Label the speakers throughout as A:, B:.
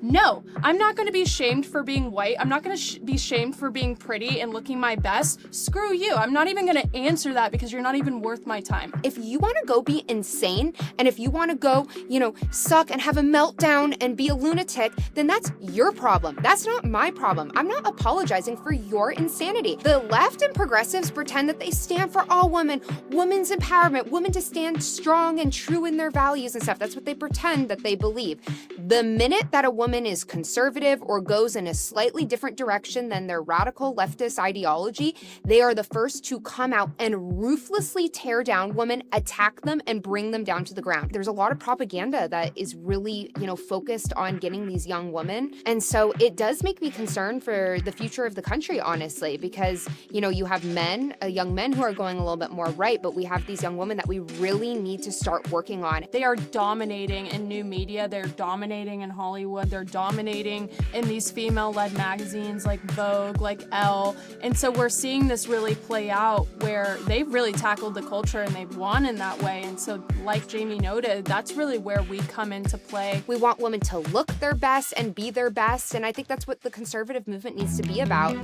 A: No, I'm not going to be shamed for being white. I'm not going to be shamed for being pretty and looking my best. Screw you. I'm not even going to answer that because you're not even worth my time.
B: If you want to go be insane, and if you want to go, suck and have a meltdown and be a lunatic, then that's your problem. That's not my problem. I'm not apologizing for your insanity. The left and progressives pretend that they stand for all women, women's empowerment, women to stand strong and true in their values and stuff. That's what they pretend that they believe. The minute that a woman is conservative or goes in a slightly different direction than their radical leftist ideology, they are the first to come out and ruthlessly tear down women, attack them, and bring them down to the ground. There's a lot of propaganda that is really, focused on getting these young women. And so it does make me concerned for the future of the country, honestly, because, you have young men who are going a little bit more right, but we have these young women that we really need to start working on.
A: They are dominating in new media. They're dominating in Hollywood. They're dominating in these female-led magazines like Vogue, like Elle. And so we're seeing this really play out where they've really tackled the culture and they've won in that way. And so like Jamie noted, that's really where we come into play.
B: We want women to look their best and be their best. And I think that's what the conservative movement needs to be about.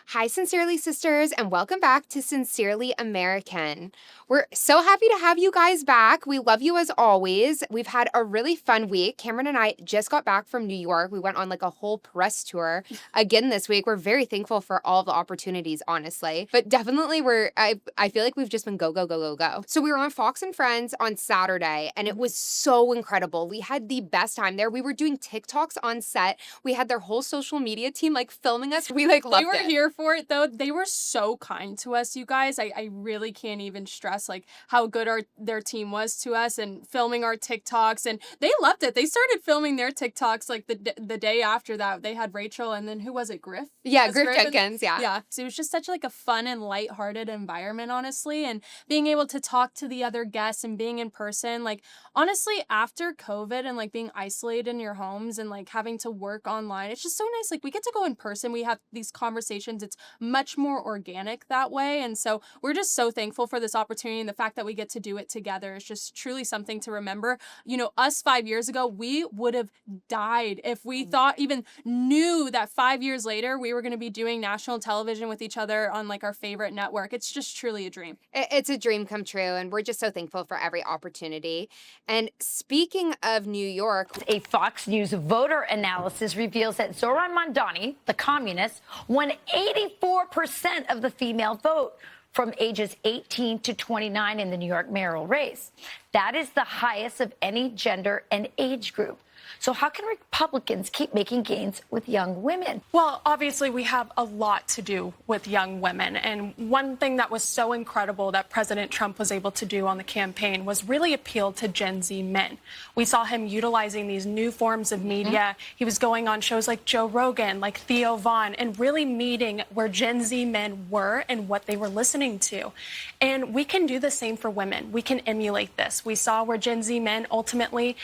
B: Hi, Sincerely Sisters, and welcome back to Sincerely American. We're so happy to have you guys back. We love you as always. We've had a really fun week. Cameron and I just got back from New York. We went on a whole press tour again this week. We're very thankful for all the opportunities, honestly. But definitely I feel like we've just been go, go, go, go, go. So we were on Fox and Friends on Saturday, and it was so incredible. We had the best time there. We were doing TikToks on set. We had their whole social media team filming us. We loved it.
A: They were here for it though. They were so kind to us, you guys. I really can't even stress how good their team was to us and filming our TikToks, and they loved it. They started filming their TikToks the day after that. They had Rachel, and then who was it? Griff?
B: Yeah, Griff Jenkins, yeah.
A: Yeah. So it was just such a fun and lighthearted environment, honestly, and being able to talk to the other guests and being in person, honestly, after COVID and being isolated in your homes and having to work online, it's just so nice. We get to go in person. We have these conversations. It's much more organic that way. And so we're just so thankful for this opportunity, and the fact that we get to do it together is just truly something to remember. Us 5 years ago, we would have died if we even knew that 5 years later we were going to be doing national television with each other on our favorite network. It's just truly a dream.
B: It's a dream come true, and we're just so thankful for every opportunity. And speaking of New York,
C: a Fox News voter analysis reveals that Zohran Mamdani, the communist, won 84% of the female vote from ages 18 to 29 in the New York mayoral race. That is the highest of any gender and age group. So how can Republicans keep making gains with young women?
A: Well, obviously, we have a lot to do with young women. And one thing that was so incredible that President Trump was able to do on the campaign was really appeal to Gen Z men. We saw him utilizing these new forms of media. He was going on shows like Joe Rogan, like Theo Vaughn, and really meeting where Gen Z men were and what they were listening to. And we can do the same for women. We can emulate this. We saw where Gen Z men ultimately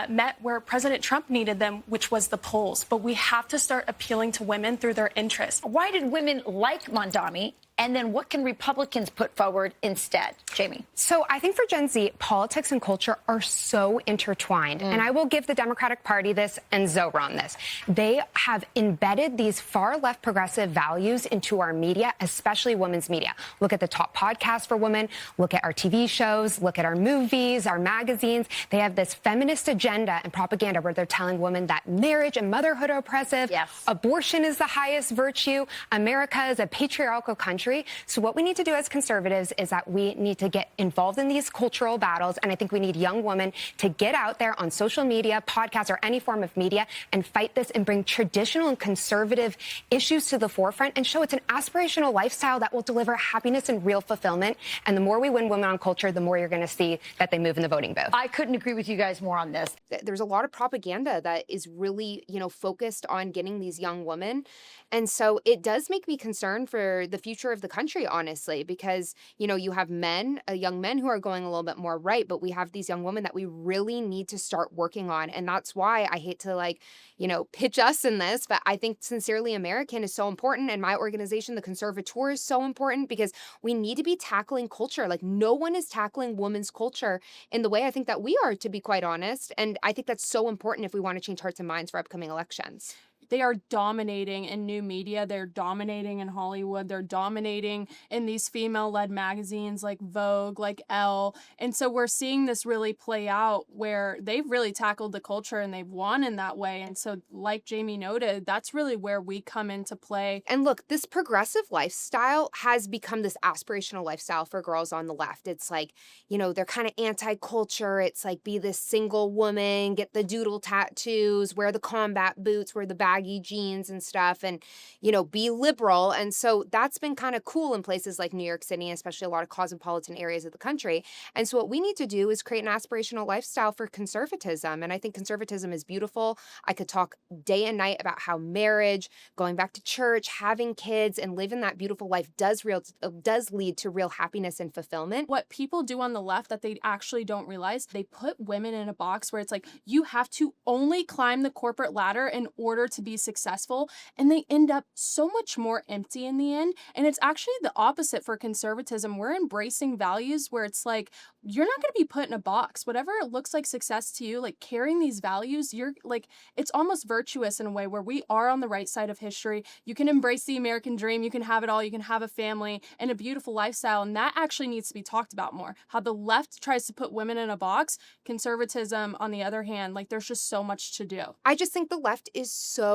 A: met where President Trump needed them, which was the polls. But we have to start appealing to women through their interests.
C: Why did women like Mamdani? And then what can Republicans put forward instead? Jamie?
B: So I think for Gen Z, politics and culture are so intertwined. And I will give the Democratic Party this and Zohran this. They have embedded these far left progressive values into our media, especially women's media. Look at the top podcasts for women. Look at our TV shows. Look at our movies, our magazines. They have this feminist agenda and propaganda where they're telling women that marriage and motherhood are oppressive.
C: Yes.
B: Abortion is the highest virtue. America is a patriarchal country. So what we need to do as conservatives is that we need to get involved in these cultural battles. And I think we need young women to get out there on social media, podcasts, or any form of media and fight this and bring traditional and conservative issues to the forefront and show it's an aspirational lifestyle that will deliver happiness and real fulfillment. And the more we win women on culture, the more you're going to see that they move in the voting booth.
C: I couldn't agree with you guys more on this.
B: There's a lot of propaganda that is really, focused on getting these young women. And so it does make me concerned for the future of the country, honestly, because, you know, you have men, young men who are going a little bit more right, but we have these young women that we really need to start working on. And that's why I hate to, like, you know, pitch us in this, but I think Sincerely American is so important. And my organization, the Conservator, is so important because we need to be tackling culture. Like, no one is tackling women's culture in the way I think that we are, to be quite honest. And I think that's so important if we want to change hearts and minds for upcoming elections.
A: They are dominating in new media. They're dominating in Hollywood. They're dominating in these female-led magazines like Vogue, like Elle. And so we're seeing this really play out where they've really tackled the culture and they've won in that way. And so, like Jamie noted, that's really where we come into play.
B: And look, this progressive lifestyle has become this aspirational lifestyle for girls on the left. It's like, you know, they're kind of anti-culture. It's like, be this single woman, get the doodle tattoos, wear the combat boots, wear the baggy jeans and stuff, and, you know, be liberal. And so that's been kind of cool in places like New York City, especially a lot of cosmopolitan areas of the country. And so what we need to do is create an aspirational lifestyle for conservatism. And I think conservatism is beautiful. I could talk day and night about how marriage, going back to church, having kids, and living that beautiful life does lead to real happiness and fulfillment.
A: What people do on the left that they actually don't realize, they put women in a box where it's like, you have to only climb the corporate ladder in order to be successful, and they end up so much more empty in the end. And it's actually the opposite for conservatism. We're embracing values where it's like, you're not going to be put in a box. Whatever it looks like success to you, like carrying these values, you're like, it's almost virtuous in a way where we are on the right side of history. You can embrace the American dream. You can have it all. You can have a family and a beautiful lifestyle. And that actually needs to be talked about more. How the left tries to put women in a box, conservatism, on the other hand, like there's just so much to do.
B: I just think the left is so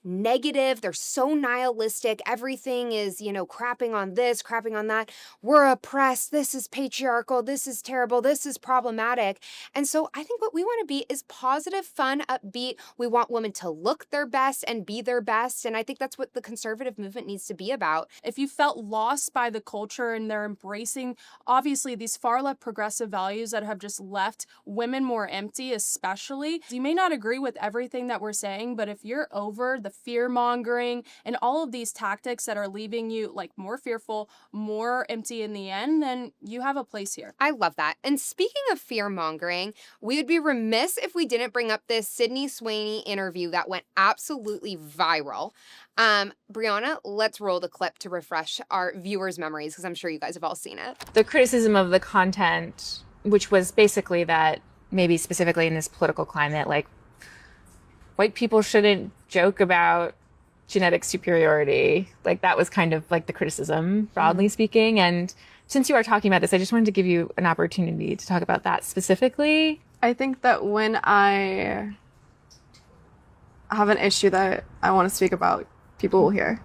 B: negative. They're so nihilistic. Everything is, you know, crapping on this, crapping on that. We're oppressed. This is patriarchal. This is terrible. This is problematic. And so I think what we want to be is positive, fun, upbeat. We want women to look their best and be their best. And I think that's what the conservative movement needs to be about.
A: If you felt lost by the culture and they're embracing, obviously, these far left progressive values that have just left women more empty, especially, you may not agree with everything that we're saying, but if you're over the fear mongering and all of these tactics that are leaving you like more fearful, more empty in the end, then you have a place here.
B: I love that. And speaking of fear mongering, we would be remiss if we didn't bring up this Sydney Sweeney interview that went absolutely viral. Brianna, let's roll the clip to refresh our viewers' memories because I'm sure you guys have all seen it.
D: The criticism of the content, which was basically that maybe specifically in this political climate, like white people shouldn't joke about genetic superiority. Like that was kind of like the criticism, broadly speaking. And since you are talking about this, I just wanted to give you an opportunity to talk about that specifically.
E: I think that when I have an issue that I want to speak about, people will hear.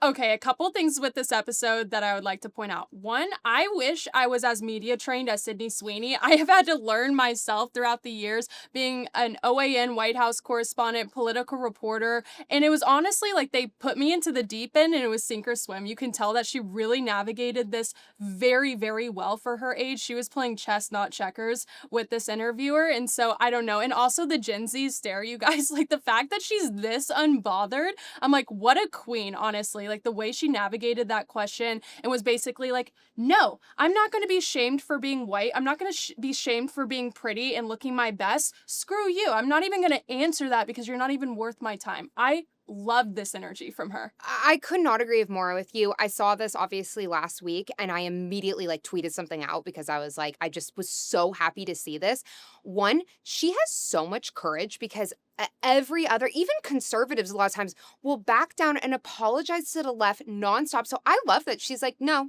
A: Okay, a couple things with this episode that I would like to point out. One, I wish I was as media trained as Sydney Sweeney. I have had to learn myself throughout the years being an OAN White House correspondent, political reporter, and it was honestly like they put me into the deep end and it was sink or swim. You can tell that she really navigated this very, very well for her age. She was playing chess, not checkers with this interviewer, and so I don't know. And also the Gen Z stare, you guys, like the fact that she's this unbothered, I'm like, what a queen, honestly. Like the way she navigated that question and was basically like, no, I'm not going to be shamed for being white. I'm not going to be shamed for being pretty and looking my best. Screw you. I'm not even going to answer that because you're not even worth my time. I loved this energy from her.
B: I could not agree more with you. I saw this obviously last week and I immediately like tweeted something out because I was like, I just was so happy to see this. One, she has so much courage because every other, even conservatives a lot of times will back down and apologize to the left nonstop. So I love that she's like, no,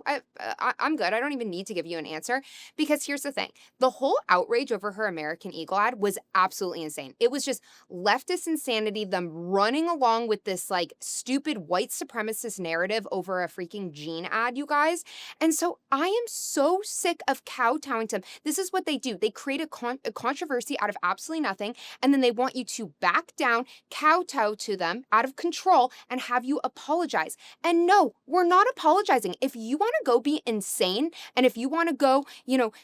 B: I'm good. I don't even need to give you an answer because here's the thing. The whole outrage over her American Eagle ad was absolutely insane. It was just leftist insanity, them running along with this like stupid white supremacist narrative over a freaking jean ad, you guys. And so I am so sick of kowtowing to them. This is what they do. They create a controversy out of absolutely nothing. And then they want you to back down, kowtow to them out of control, and have you apologize. And no, we're not apologizing. If you want to go be insane and if you want to go,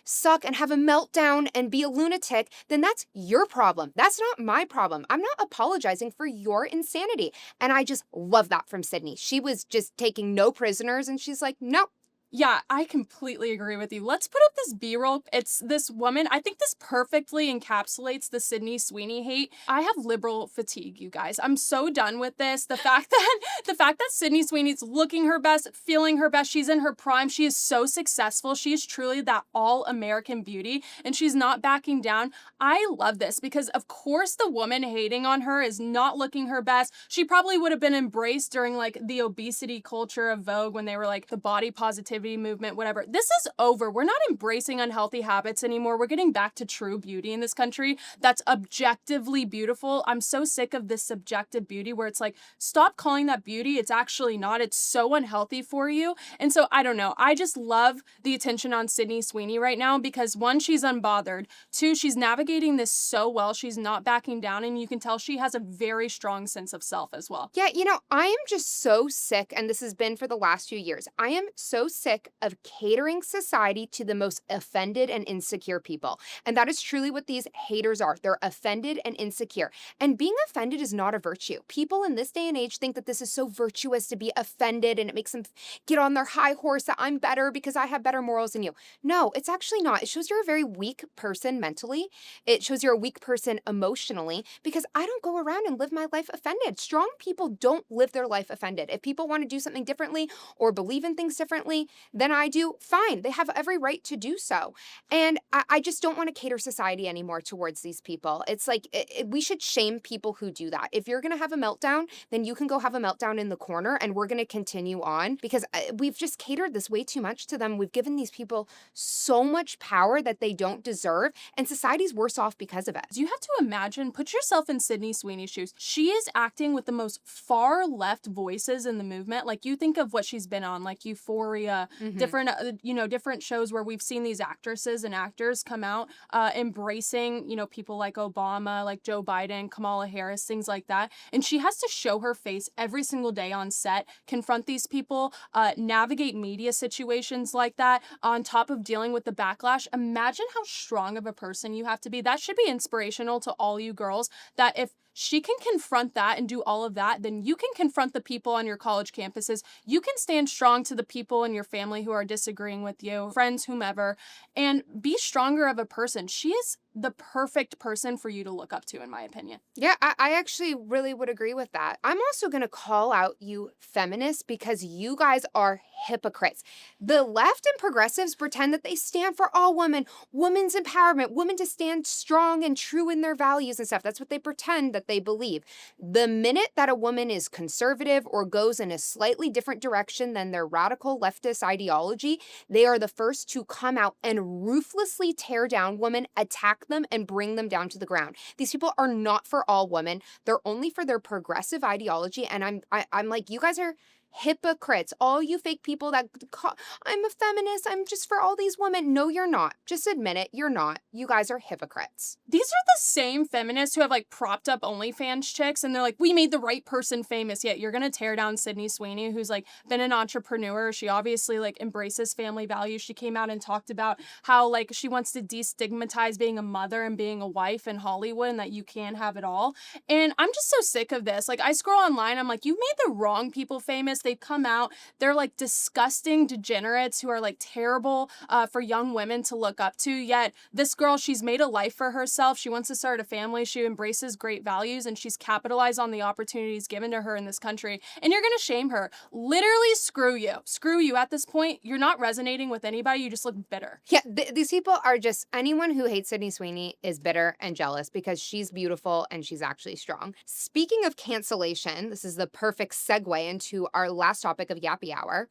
B: suck and have a meltdown and be a lunatic, then that's your problem. That's not my problem. I'm not apologizing for your insanity. And I just love that from Sydney. She was just taking no prisoners and she's like, no.
A: Yeah, I completely agree with you. Let's put up this B-roll. It's this woman. I think this perfectly encapsulates the Sydney Sweeney hate. I have liberal fatigue, you guys. I'm so done with this. The fact that Sydney Sweeney's looking her best, feeling her best, she's in her prime. She is so successful. She is truly that all-American beauty, and she's not backing down. I love this because, of course, the woman hating on her is not looking her best. She probably would have been embraced during like the obesity culture of Vogue when they were like the body positivity movement, whatever. This is over. We're not embracing unhealthy habits anymore. We're getting back to true beauty in this country that's objectively beautiful. I'm so sick of this subjective beauty where it's like, stop calling that beauty. It's actually not. It's so unhealthy for you. And so I don't know. I just love the attention on Sydney Sweeney right now because one, she's unbothered. Two, she's navigating this so well. She's not backing down, and you can tell she has a very strong sense of self as well.
B: Yeah, I am just so sick, and this has been for the last few years. I am so sick of catering society to the most offended and insecure people. And that is truly what these haters are. They're offended and insecure. And being offended is not a virtue. People in this day and age think that this is so virtuous to be offended and it makes them get on their high horse that I'm better because I have better morals than you. No, it's actually not. It shows you're a very weak person mentally. It shows you're a weak person emotionally because I don't go around and live my life offended. Strong people don't live their life offended. If people want to do something differently or believe in things differently than I do, fine. They have every right to do so. And I just don't want to cater society anymore towards these people. It's like we should shame people who do that. If you're going to have a meltdown, then you can go have a meltdown in the corner and we're going to continue on because we've just catered this way too much to them. We've given these people so much power that they don't deserve, and society's worse off because of it.
A: You have to imagine, put yourself in Sydney Sweeney's shoes. She is acting with the most far left voices in the movement. Like you think of what she's been on, like Euphoria, different, different shows where we've seen these actresses and actors come out embracing, people like Obama, like Joe Biden, Kamala Harris, things like that. And she has to show her face every single day on set, confront these people, navigate media situations like that, on top of dealing with the backlash. Imagine how strong of a person you have to be. That should be inspirational to all you girls, that if she can confront that and do all of that, then you can confront the people on your college campuses. You can stand strong to the people in your family who are disagreeing with you, friends, whomever, and be stronger of a person. She is the perfect person for you to look up to, in my opinion.
B: Yeah, I actually really would agree with that. I'm also going to call out you feminists because you guys are hypocrites. The left and progressives pretend that they stand for all women, women's empowerment, women to stand strong and true in their values and stuff. That's what they pretend that they believe. The minute that a woman is conservative or goes in a slightly different direction than their radical leftist ideology, they are the first to come out and ruthlessly tear down women, attack them, and bring them down to the ground. These people are not for all women. They're only for their progressive ideology. And I'm like, you guys are hypocrites. All you fake people that call, I'm a feminist, I'm just for all these women. No, you're not. Just admit it. You're not. You guys are hypocrites.
A: These are the same feminists who have like propped up OnlyFans chicks and they're like, we made the right person famous. Yet you're going to tear down Sydney Sweeney, who's like been an entrepreneur. She obviously like embraces family values. She came out and talked about how like she wants to destigmatize being a mother and being a wife in Hollywood and that you can have it all. And I'm just so sick of this. Like I scroll online, I'm like, you made the wrong people famous. They've come out. They're like disgusting degenerates who are like terrible for young women to look up to. Yet this girl, she's made a life for herself. She wants to start a family. She embraces great values and she's capitalized on the opportunities given to her in this country. And you're going to shame her. Literally screw you. Screw you at this point. You're not resonating with anybody. You just look bitter.
B: Yeah, these people are just, anyone who hates Sydney Sweeney is bitter and jealous because she's beautiful and she's actually strong. Speaking of cancellation, this is the perfect segue into our last topic of Yappy Hour.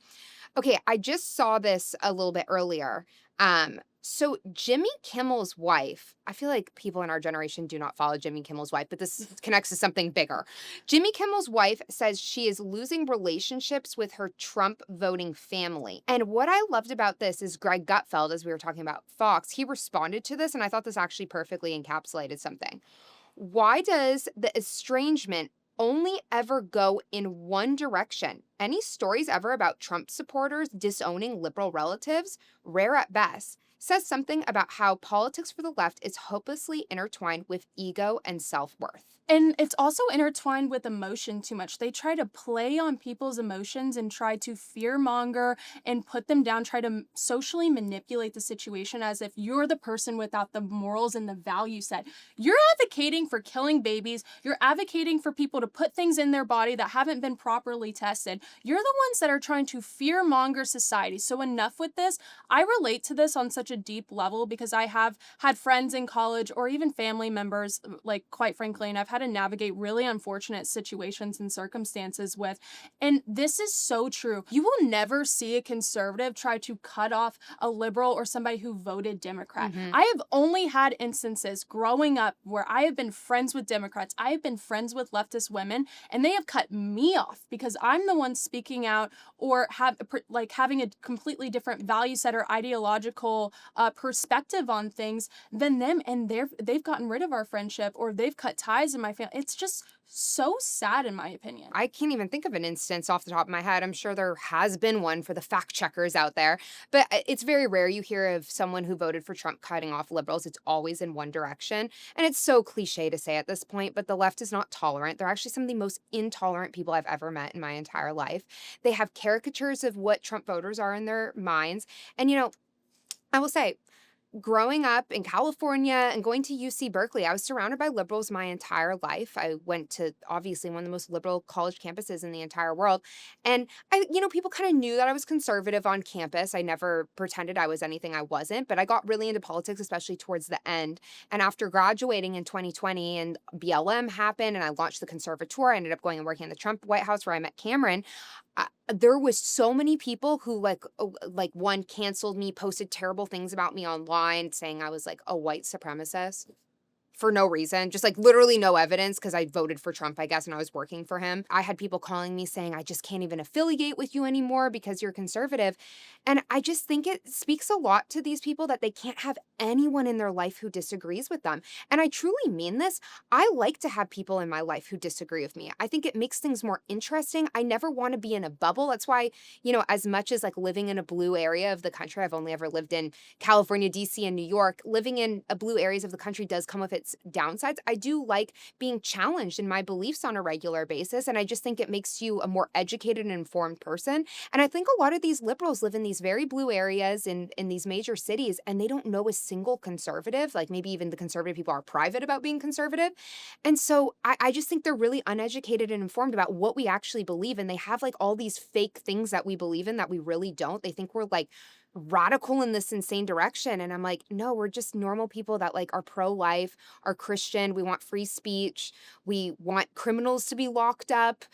B: Okay, I just saw this a little bit earlier. So Jimmy Kimmel's wife, I feel like people in our generation do not follow Jimmy Kimmel's wife, but this connects to something bigger. Jimmy Kimmel's wife says she is losing relationships with her Trump voting family. And what I loved about this is Greg Gutfeld, as we were talking about Fox, he responded to this, and I thought this actually perfectly encapsulated something. Why does the estrangement only ever go in one direction? Any stories ever about Trump supporters disowning liberal relatives? Rare at best. Says something about how politics for the left is hopelessly intertwined with ego and self-worth.
A: And it's also intertwined with emotion too much. They try to play on people's emotions and try to fear monger and put them down, try to socially manipulate the situation as if you're the person without the morals and the value set. You're advocating for killing babies. You're advocating for people to put things in their body that haven't been properly tested. You're the ones that are trying to fear monger society. So enough with this. I relate to this on such a deep level because I have had friends in college or even family members, like quite frankly, and I've had to navigate really unfortunate situations and circumstances with. And this is so true. You will never see a conservative try to cut off a liberal or somebody who voted Democrat. I have only had instances growing up where I have been friends with Democrats. I have been friends with leftist women, and they have cut me off because I'm the one speaking out or having a completely different value set or ideological perspective on things than them, and they've gotten rid of our friendship or they've cut ties in my family. It's just so sad, in my opinion.
B: I can't even think of an instance off the top of my head. I'm sure there has been one for the fact checkers out there, but it's very rare you hear of someone who voted for Trump cutting off liberals. It's always in one direction. And it's so cliche to say at this point, but the left is not tolerant. They're actually some of the most intolerant people I've ever met in my entire life. They have caricatures of what Trump voters are in their minds. And, I will say, growing up in California and going to UC Berkeley, I was surrounded by liberals my entire life. I went to obviously one of the most liberal college campuses in the entire world. And people kind of knew that I was conservative on campus. I never pretended I was anything I wasn't, but I got really into politics, especially towards the end. And after graduating in 2020 and BLM happened and I launched the conservatoire, I ended up going and working in the Trump White House where I met Cameron. There was so many people who one canceled me, posted terrible things about me online, saying I was like a white supremacist for no reason, just like literally no evidence because I voted for Trump, I guess, and I was working for him. I had people calling me saying, I just can't even affiliate with you anymore because you're conservative. And I just think it speaks a lot to these people that they can't have anyone in their life who disagrees with them. And I truly mean this. I like to have people in my life who disagree with me. I think it makes things more interesting. I never want to be in a bubble. That's why, as much as like living in a blue area of the country, I've only ever lived in California, DC, and New York. Living in a blue areas of the country does come with its downsides. I do like being challenged in my beliefs on a regular basis. And I just think it makes you a more educated and informed person. And I think a lot of these liberals live in these very blue areas in these major cities, and they don't know a single conservative. Like maybe even the conservative people are private about being conservative. And so I just think they're really uneducated and informed about what we actually believe. And they have like all these fake things that we believe in that we really don't. They think we're like radical in this insane direction. And I'm like, no, we're just normal people that like are pro-life, are Christian. We want free speech. We want criminals to be locked up.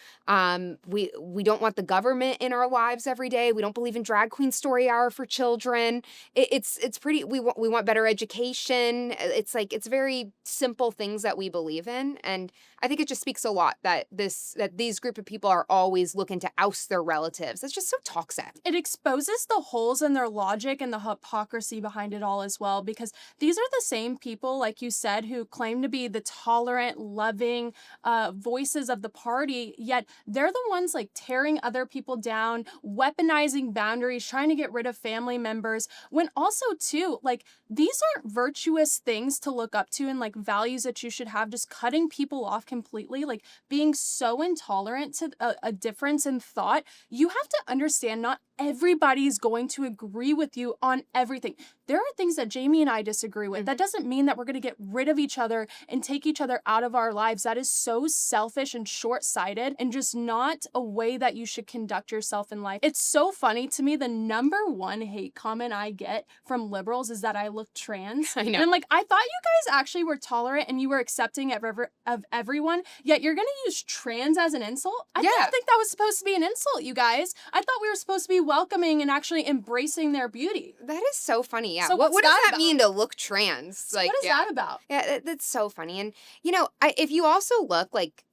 B: We don't want the government in our lives every day. We don't believe in drag queen story hour for children. It's pretty, we want better education. It's very simple things that we believe in. And I think it just speaks a lot that these group of people are always looking to oust their relatives. It's just so toxic.
A: It exposes the holes in their logic and the hypocrisy behind it all as well, because these are the same people, like you said, who claim to be the tolerant, loving voices of the party, yet they're the ones like tearing other people down, weaponizing boundaries, trying to get rid of family members, when also too, like, these aren't virtuous things to look up to and like values that you should have. Just cutting people off completely, like being so intolerant to a difference in thought. You have to understand not everybody's going to agree with you on everything. There are things that Jamie and I disagree with. That doesn't mean that we're going to get rid of each other and take each other out of our lives. That is so selfish and short-sighted and just not a way that you should conduct yourself in life. It's so funny to me. The number one hate comment I get from liberals is that I look trans.
B: I know.
A: And I'm like, I thought you guys actually were tolerant and you were accepting of everyone, yet you're going to use trans as an insult? I didn't think that was supposed to be an insult, you guys. I thought we were supposed to be welcoming and actually embracing their beauty.
B: That is so funny. Yeah.
A: So
B: what
A: what's
B: does
A: that
B: that mean to look trans?
A: So what is that about?
B: Yeah, that's so funny. And, if you also look like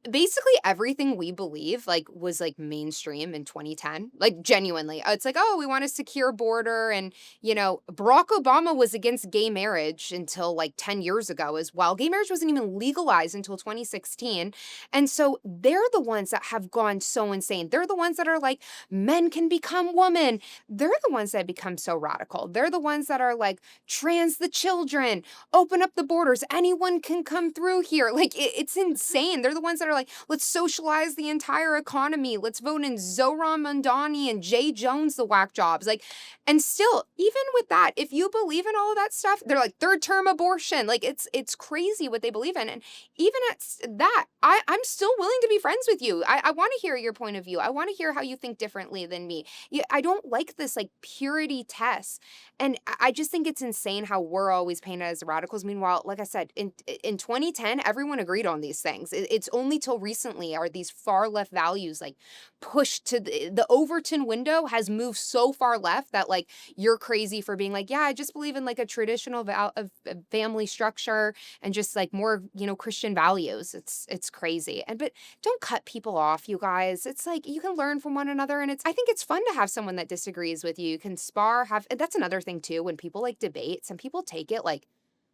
B: basically everything we believe like was like mainstream in 2010, like genuinely. It's like, oh, we want a secure border, and Barack Obama was against gay marriage until like 10 years ago as well. Gay marriage wasn't even legalized until 2016. And so they're the ones that have gone so insane. They're the ones that are like, men can become women. They're the ones that become so radical. They're the ones that are like, trans the children, open up the borders, anyone can come through here. Like it's insane. They're the ones that are like, let's socialize the entire economy. Let's vote in Zohran Mamdani and Jay Jones, the whack jobs. Like, and still, even with that, if you believe in all of that stuff, they're like third term abortion. Like it's crazy what they believe in. And even at that, I'm still willing to be friends with you. I want to hear your point of view. I want to hear how you think differently than me. I don't like this like purity test. And I just think it's insane how we're always painted as radicals. Meanwhile, like I said, in 2010, everyone agreed on these things. It's only till recently are these far left values like pushed to the Overton window has moved so far left that like you're crazy for being like, yeah, I just believe in like a traditional of family structure and just like more, Christian values. It's crazy. But don't cut people off, you guys. It's like you can learn from one another, and I think it's fun to have someone that disagrees with you. You can spar, that's another thing too, when people like debate, some people take it like,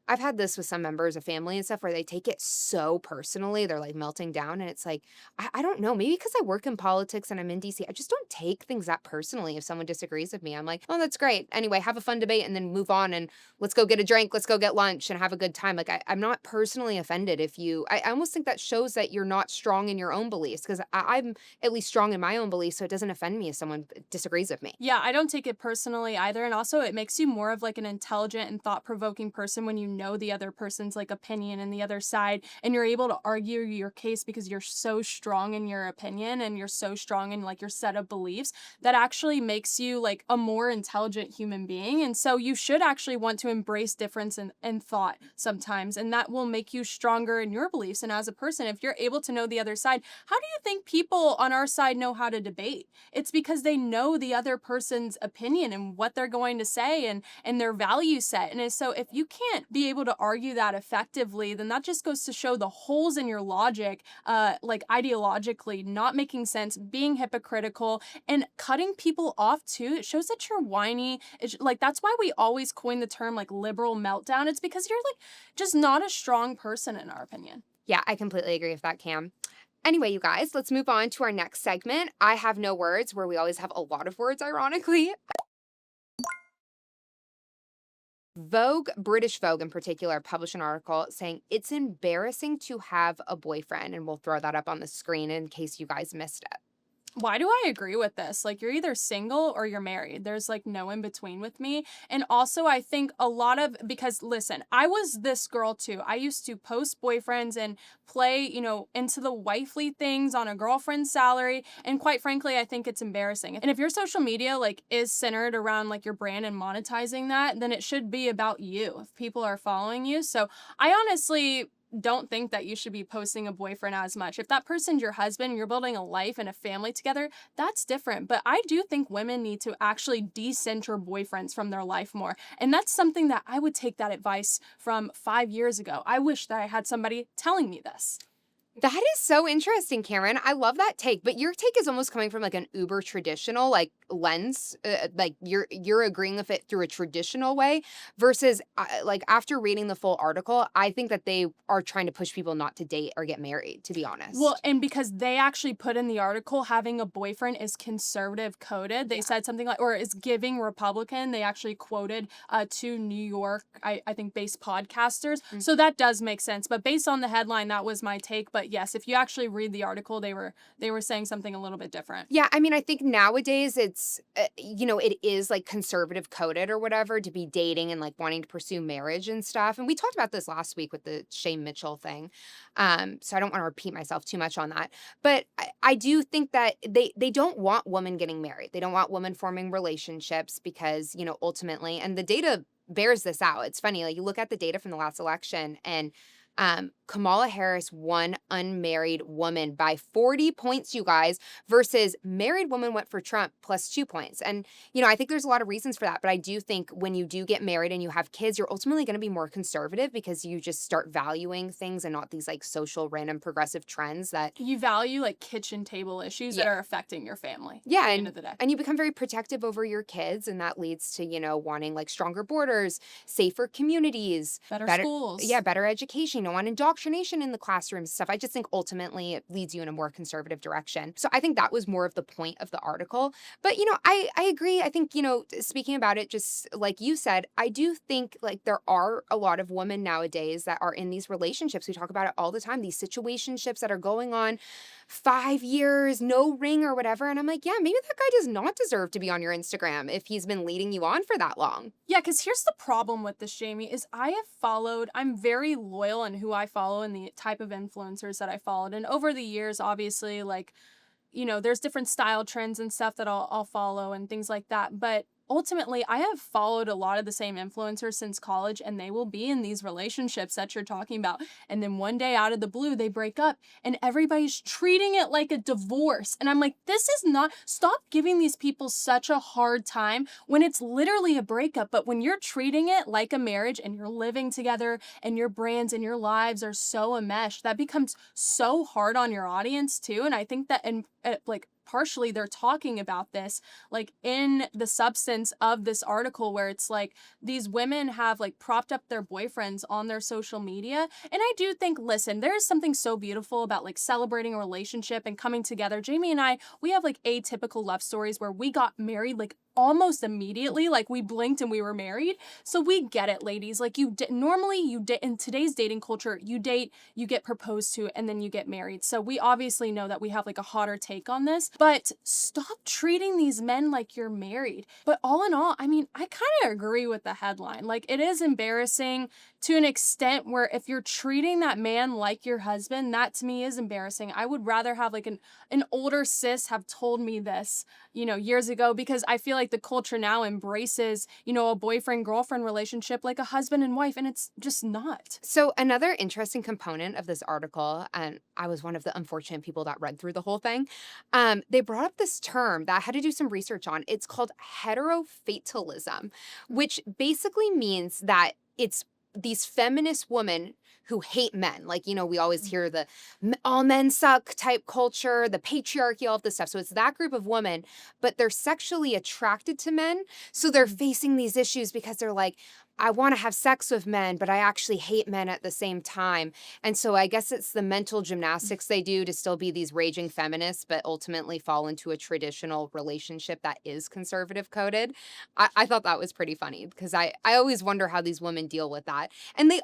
B: I've had this with some members of family and stuff where they take it so personally. They're like melting down. And it's like, I don't know, maybe because I work in politics and I'm in DC, I just don't take things that personally. If someone disagrees with me, I'm like, oh, that's great. Anyway, have a fun debate and then move on and let's go get a drink. Let's go get lunch and have a good time. Like, I'm not personally offended if I almost think that shows that you're not strong in your own beliefs, because I'm at least strong in my own beliefs. So it doesn't offend me if someone disagrees with me.
A: Yeah, I don't take it personally either. And also, it makes you more of like an intelligent and thought-provoking person when you know the other person's like opinion and the other side, and you're able to argue your case because you're so strong in your opinion and you're so strong in like your set of beliefs. That actually makes you like a more intelligent human being. And so you should actually want to embrace difference in thought sometimes, and that will make you stronger in your beliefs. And as a person, if you're able to know the other side, how do you think people on our side know how to debate? It's because they know the other person's opinion and what they're going to say and their value set. And so if you can't be able to argue that effectively, then that just goes to show the holes in your logic, like ideologically not making sense, being hypocritical, and cutting people off too. It shows that you're whiny. It's like, that's why we always coin the term like liberal meltdown. It's because you're like just not a strong person, in our opinion.
B: Yeah, I completely agree with that, Cam. Anyway, you guys, let's move on to our next segment. I have no words, where we always have a lot of words, ironically. Vogue, British Vogue in particular, published an article saying it's embarrassing to have a boyfriend, and we'll throw that up on the screen in case you guys missed it.
A: Why do I agree with this? Like, you're either single or you're married. There's like no in between with me. And also, I think because listen, I was this girl too. I used to post boyfriends and play, into the wifely things on a girlfriend's salary. And quite frankly, I think it's embarrassing. And if your social media like is centered around like your brand and monetizing that, then it should be about you if people are following you. So I honestly don't think that you should be posting a boyfriend as much. If that person's your husband, you're building a life and a family together, that's different. But I do think women need to actually decenter boyfriends from their life more. And that's something that I would take that advice from 5 years ago. I wish that I had somebody telling me this.
B: That is so interesting, Karen. I love that take, but your take is almost coming from like an uber traditional like lens, like you're agreeing with it through a traditional way versus like after reading the full article, I think that they are trying to push people not to date or get married, to be honest.
A: Well, and because they actually put in the article having a boyfriend is conservative coded. They said something like, or is giving Republican. They actually quoted 2 New York, I think, based podcasters. Mm-hmm. So that does make sense. But based on the headline, that was my take. But yes, if you actually read the article, they were saying something a little bit different.
B: Yeah, I mean, I think nowadays it's, it is like conservative coded or whatever to be dating and like wanting to pursue marriage and stuff. And we talked about this last week with the Shay Mitchell thing. So I don't want to repeat myself too much on that. But I do think that they don't want women getting married. They don't want women forming relationships because, ultimately, and the data bears this out. It's funny, like you look at the data from the last election and Kamala Harris won unmarried woman by 40 points, you guys, versus married woman went for Trump plus 2 points. And, I think there's a lot of reasons for that. But I do think when you do get married and you have kids, you're ultimately going to be more conservative because you just start valuing things and not these like social random progressive trends that.
A: You value like kitchen table issues that
B: Yeah.
A: are affecting your family
B: Yeah,
A: at the end of the day.
B: and you become very protective over your kids, and that leads to, wanting like stronger borders, safer communities,
A: Better schools.
B: yeah, better education. You don't want indoctrination in the classrooms and stuff. I just think ultimately it leads you in a more conservative direction. So I think that was more of the point of the article. But, I agree. I think, speaking about it, just like you said, I do think like there are a lot of women nowadays that are in these relationships. We talk about it all the time, these situationships that are going on 5 years, no ring or whatever. And I'm like, yeah, maybe that guy does not deserve to be on your Instagram if he's been leading you on for that long.
A: Yeah, because here's the problem with this, Jamie, is I'm very loyal in who I follow and the type of influencers that I followed. And over the years, obviously, like, there's different style trends and stuff that I'll follow and things like that. But ultimately, I have followed a lot of the same influencers since college, and they will be in these relationships that you're talking about. And then one day out of the blue, they break up and everybody's treating it like a divorce. And I'm like, this is not, stop giving these people such a hard time when it's literally a breakup. But when you're treating it like a marriage and you're living together and your brands and your lives are so enmeshed, that becomes so hard on your audience too. And I think that like partially they're talking about this like in the substance of this article where it's like these women have like propped up their boyfriends on their social media. And I do think, listen, there's something so beautiful about like celebrating a relationship and coming together. Jamie and I, we have like atypical love stories where we got married like almost immediately, like we blinked and we were married. So we get it, ladies. Like normally you date in today's dating culture, you date, you get proposed to, and then you get married. So we obviously know that we have like a hotter take on this, but stop treating these men like you're married. But all in all, I mean, I kind of agree with the headline. Like it is embarrassing to an extent where if you're treating that man like your husband, that to me is embarrassing. I would rather have like an older sis have told me this, years ago, because I feel like the culture now embraces, a boyfriend-girlfriend relationship like a husband and wife, and it's just not.
B: So another interesting component of this article, and I was one of the unfortunate people that read through the whole thing, they brought up this term that I had to do some research on. It's called heterofatalism, which basically means that it's these feminist women who hate men. Like, we always hear the all men suck type culture, the patriarchy, all of this stuff. So it's that group of women, but they're sexually attracted to men. So they're facing these issues because they're like, I want to have sex with men, but I actually hate men at the same time. And so I guess it's the mental gymnastics they do to still be these raging feminists, but ultimately fall into a traditional relationship that is conservative coded. I thought that was pretty funny because I always wonder how these women deal with that. And they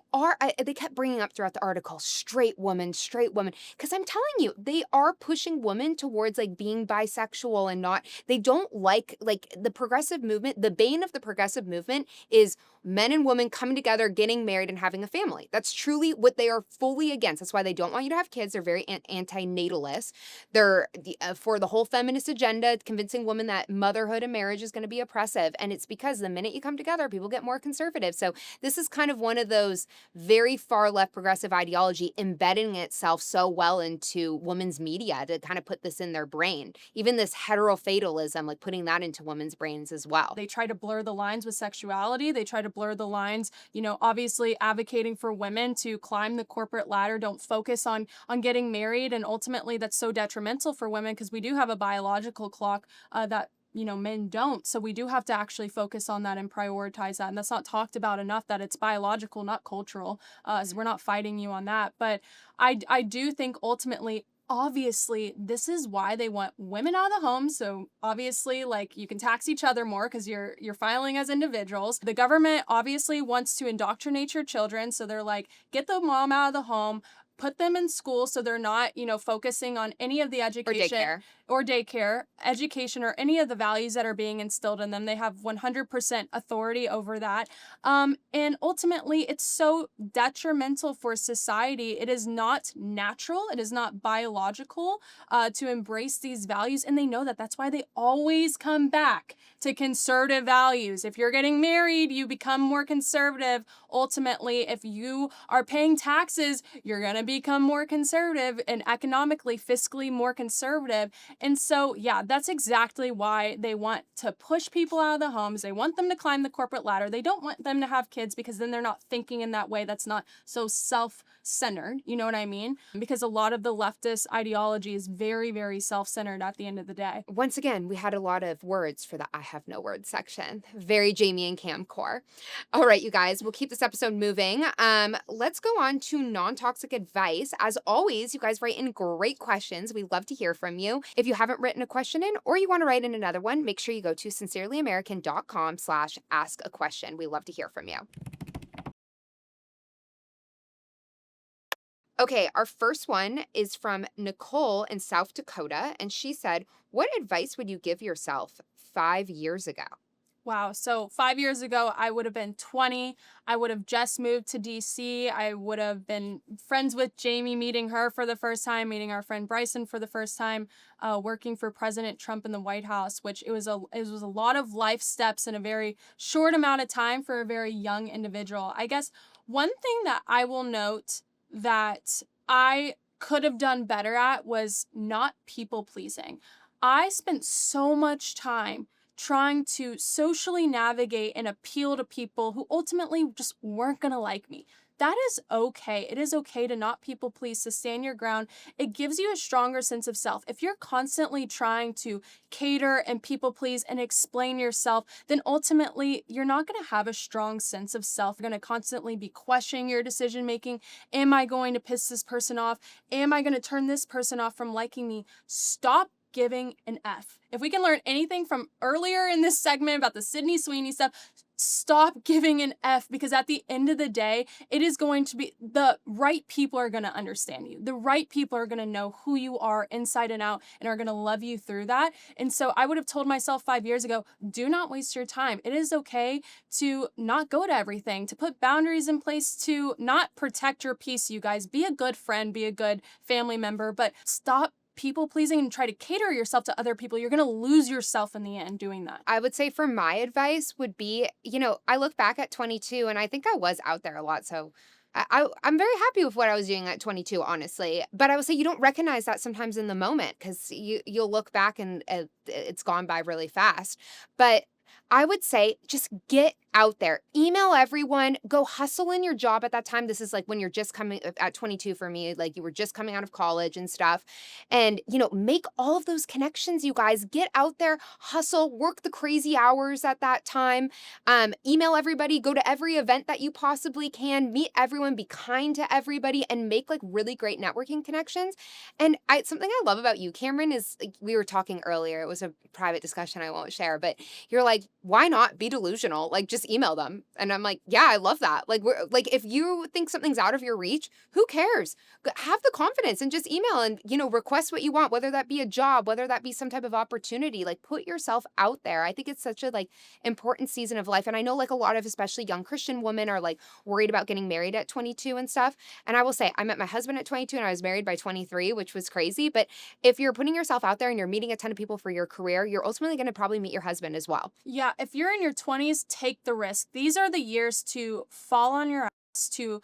B: kept bringing up throughout the article, straight woman. Because I'm telling you, they are pushing women towards like being bisexual and not, they don't like the progressive movement. The bane of the progressive movement is men and women coming together, getting married, and having a family. That's truly what they are fully against. That's why they don't want you to have kids. They're very anti-natalist. They're for the whole feminist agenda, convincing women that motherhood and marriage is going to be oppressive. And it's because the minute you come together, people get more conservative. So this is kind of one of those very far left progressive ideology embedding itself so well into women's media to kind of put this in their brain. Even this heterofatalism, like putting that into women's brains as well.
A: They try to blur the lines with sexuality. They try to blur the lines, obviously advocating for women to climb the corporate ladder, don't focus on getting married. And ultimately that's so detrimental for women because we do have a biological clock that men don't. So we do have to actually focus on that and prioritize that. And that's not talked about enough, that it's biological, not cultural. So we're not fighting you on that. But I do think ultimately, obviously, this is why they want women out of the home. So obviously, like, you can tax each other more because you're filing as individuals. The government obviously wants to indoctrinate your children. So they're like, get the mom out of the home, put them in school so they're not, focusing on any of the education or daycare, education, or any of the values that are being instilled in them. They have 100% authority over that. And ultimately, it's so detrimental for society. It is not natural. It is not biological to embrace these values. And they know that. That's why they always come back to conservative values. If you're getting married, you become more conservative. Ultimately, if you are paying taxes, you're going to become more conservative and economically, fiscally more conservative. And so, yeah, that's exactly why they want to push people out of the homes. They want them to climb the corporate ladder. They don't want them to have kids because then they're not thinking in that way. That's not so self-centered. You know what I mean? Because a lot of the leftist ideology is very, very self-centered at the end of the day.
B: Once again, we had a lot of words for the I have no words section. Very Jamie and Cam core. All right, you guys, we'll keep this episode moving. Let's go on to non-toxic advice. As always, you guys write in great questions. We love to hear from you. If you haven't written a question in or you want to write in another one, make sure you go to sincerelyamerican.com/ask-a-question. We love to hear from you. Okay, our first one is from Nicole in South Dakota, and she said, what advice would you give yourself 5 years ago?
A: Wow. So 5 years ago, I would have been 20. I would have just moved to DC. I would have been friends with Jamie, meeting her for the first time, meeting our friend Bryson for the first time, working for President Trump in the White House, which it was a lot of life steps in a very short amount of time for a very young individual. I guess one thing that I will note that I could have done better at was not people pleasing. I spent so much time trying to socially navigate and appeal to people who ultimately just weren't going to like me. That is okay. It is okay to not people please, to stand your ground. It gives you a stronger sense of self. If you're constantly trying to cater and people please and explain yourself, then ultimately you're not going to have a strong sense of self. You're going to constantly be questioning your decision making. Am I going to piss this person off? Am I going to turn this person off from liking me? Stop giving an F. If we can learn anything from earlier in this segment about the Sydney Sweeney stuff, stop giving an F, because at the end of the day, it is going to be the right people are going to understand you. The right people are going to know who you are inside and out and are going to love you through that. And so I would have told myself 5 years ago, do not waste your time. It is okay to not go to everything, to put boundaries in place, to not protect your peace, you guys. Be a good friend, be a good family member, but stop people pleasing and try to cater yourself to other people. You're going to lose yourself in the end doing that.
B: I would say for my advice would be, I look back at 22 and I think I was out there a lot. So I'm very happy with what I was doing at 22, honestly. But I would say you don't recognize that sometimes in the moment because you'll look back and it's gone by really fast. But I would say just get out there, email everyone, go hustle in your job at that time. This is like when you're just coming at 22 for me, like you were just coming out of college and stuff. And, make all of those connections, you guys. Get out there, hustle, work the crazy hours at that time, email everybody, go to every event that you possibly can, meet everyone, be kind to everybody, and make like really great networking connections. And something I love about you, Cameron, is like, we were talking earlier, it was a private discussion I won't share, but you're like, why not be delusional? Like, just email them. And I'm like, yeah, I love that. Like, if you think something's out of your reach, who cares? Have the confidence and just email and, request what you want, whether that be a job, whether that be some type of opportunity. Like, put yourself out there. I think it's such a important season of life. And I know a lot of especially young Christian women are worried about getting married at 22 and stuff. And I will say, I met my husband at 22 and I was married by 23, which was crazy. But if you're putting yourself out there and you're meeting a ton of people for your career, you're ultimately going to probably meet your husband as well.
A: Yeah, if you're in your 20s, take the risk. These are the years to fall on your ass, to,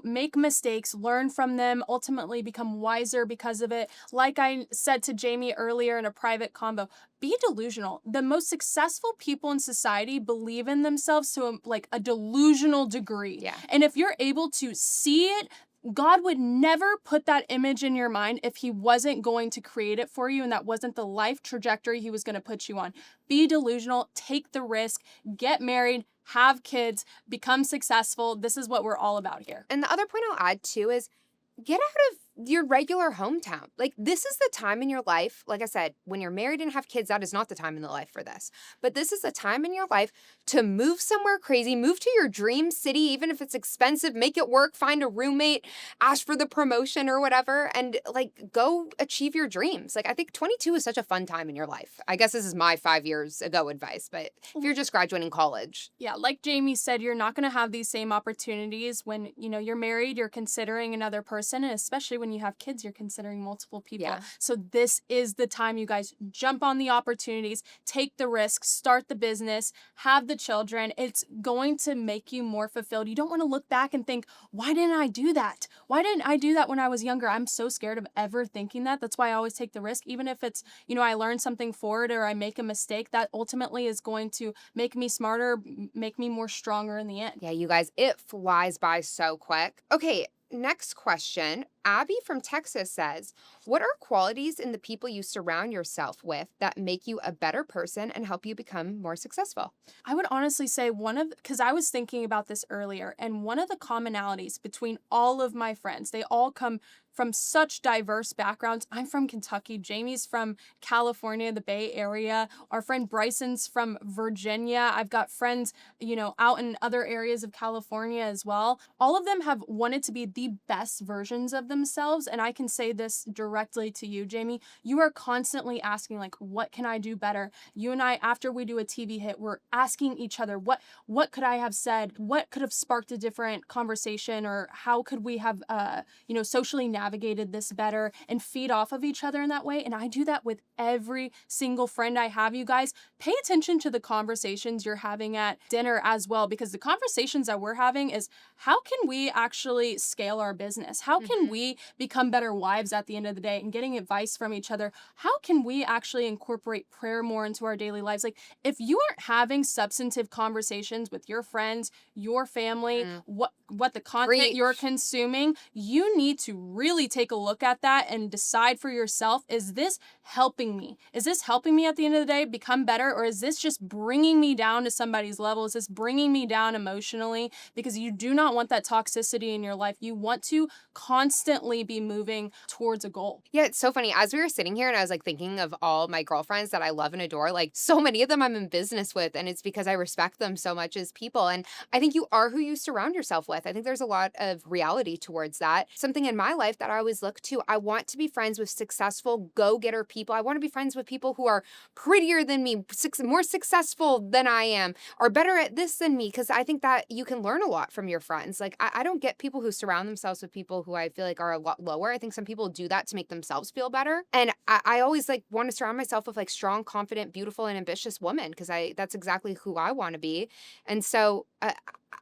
A: make mistakes, learn from them, ultimately become wiser because of it. Like I said to Jamie earlier in a private convo, be delusional. The most successful people in society believe in themselves to a delusional degree.
B: Yeah.
A: And if you're able to see it, God would never put that image in your mind if he wasn't going to create it for you and that wasn't the life trajectory he was going to put you on. Be delusional, take the risk, get married, have kids, become successful. This is what we're all about here.
B: And the other point I'll add too is get out of your regular hometown. Like, this is the time in your life, like I said, when you're married and have kids, that is not the time in the life for this. But this is the time in your life to move somewhere crazy, move to your dream city, even if it's expensive, make it work, find a roommate, ask for the promotion or whatever, and like go achieve your dreams. Like, I think 22 is such a fun time in your life. I guess this is my 5 years ago advice, but if you're just graduating college.
A: Yeah, like Jamie said, you're not going to have these same opportunities when, you're married, you're considering another person, and especially when you have kids, you're considering multiple people.
B: Yeah.
A: So this is the time, you guys, jump on the opportunities, take the risks, start the business, have the children. It's going to make you more fulfilled. You don't want to look back and think, why didn't I do that? Why didn't I do that when I was younger? I'm so scared of ever thinking that. That's why I always take the risk, even if it's, I learn something for it or I make a mistake, that ultimately is going to make me smarter, make me more stronger in the end.
B: Yeah, you guys, it flies by so quick. Okay, next question. Abby from Texas says, what are qualities in the people you surround yourself with that make you a better person and help you become more successful?
A: I would honestly say because I was thinking about this earlier, and one of the commonalities between all of my friends, they all come from such diverse backgrounds. I'm from Kentucky. Jamie's from California, the Bay Area. Our friend Bryson's from Virginia. I've got friends, out in other areas of California as well. All of them have wanted to be the best versions of themselves. And I can say this directly to you, Jamie. You are constantly asking, like, what can I do better? You and I, after we do a TV hit, we're asking each other, what could I have said? What could have sparked a different conversation? Or how could we have, socially navigated this better and feed off of each other in that way? And I do that with every single friend I have. You guys, pay attention to the conversations you're having at dinner as well, because the conversations that we're having is, how can we actually scale our business? How can we become better wives at the end of the day, and getting advice from each other? How can we actually incorporate prayer more into our daily lives? Like, if you aren't having substantive conversations with your friends, your family, what the content you're consuming, you need to really take a look at that and decide for yourself, is this helping me? Is this helping me at the end of the day become better? Or is this just bringing me down to somebody's level? Is this bringing me down emotionally? Because you do not want that toxicity in your life. You want to constantly be moving towards a goal.
B: Yeah, it's so funny. As we were sitting here and I was like thinking of all my girlfriends that I love and adore, like so many of them I'm in business with, and it's because I respect them so much as people. And I think you are who you surround yourself with. I think there's a lot of reality towards that. Something in my life that I always look to, I want to be friends with successful go-getter people. I want to be friends with people who are prettier than me, more successful than I am, are better at this than me, because I think that you can learn a lot from your friends. Like, I don't get people who surround themselves with people who I feel like are a lot lower. I think some people do that to make themselves feel better. And I always like want to surround myself with like strong, confident, beautiful, and ambitious women, because that's exactly who I want to be. And so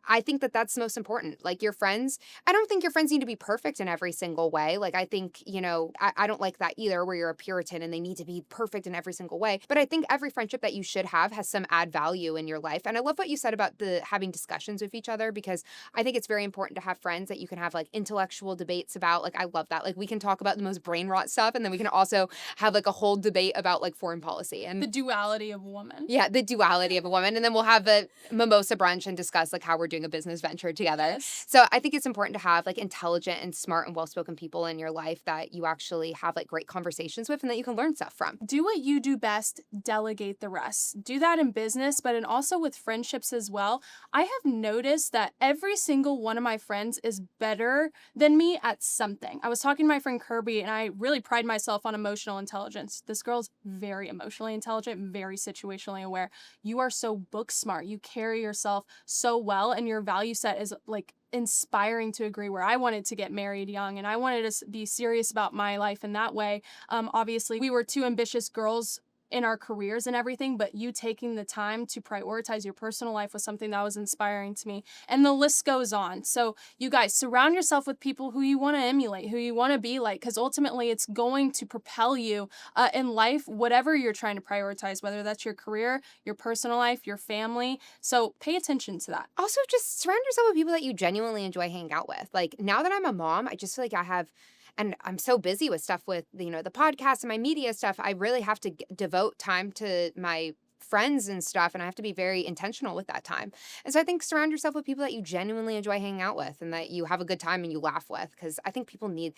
B: I think that that's most important. Like, your friends, I don't think your friends need to be perfect in every single way. Like, I think, I don't like that either, where you're a Puritan and they need to be perfect in every single way. But I think every friendship that you should have has some add value in your life. And I love what you said about having discussions with each other, because I think it's very important to have friends that you can have like intellectual debates about. Like, I love that. Like, we can talk about the most brain rot stuff, and then we can also have like a whole debate about like foreign policy and
A: the duality of a woman.
B: Yeah, the duality of a woman. And then we'll have a mimosa brunch and discuss like how we're doing a business venture together.
A: Yes.
B: So I think it's important to have like intelligent and smart and well-spoken people in your life that you actually have like great conversations with and that you can learn stuff from.
A: Do what you do best, delegate the rest. Do that in business, but also with friendships as well. I have noticed that every single one of my friends is better than me at something. I was talking to my friend Kirby, and I really pride myself on emotional intelligence. This girl's very emotionally intelligent, very situationally aware. You are so book smart. You carry yourself so well, and your value set is like inspiring to agree, where I wanted to get married young and I wanted to be serious about my life in that way. Obviously, we were two ambitious girls in our careers and everything, but you taking the time to prioritize your personal life was something that was inspiring to me. And the list goes on. So you guys, surround yourself with people who you want to emulate, who you want to be like, because ultimately it's going to propel you in life, whatever you're trying to prioritize, whether that's your career, your personal life, your family. So pay attention to that.
B: Also, just surround yourself with people that you genuinely enjoy hanging out with. Like, now that I'm a mom, I just feel like I have, and I'm so busy with stuff with, the podcast and my media stuff, I really have to devote time to my friends and stuff, and I have to be very intentional with that time. And so I think surround yourself with people that you genuinely enjoy hanging out with and that you have a good time and you laugh with, because I think people need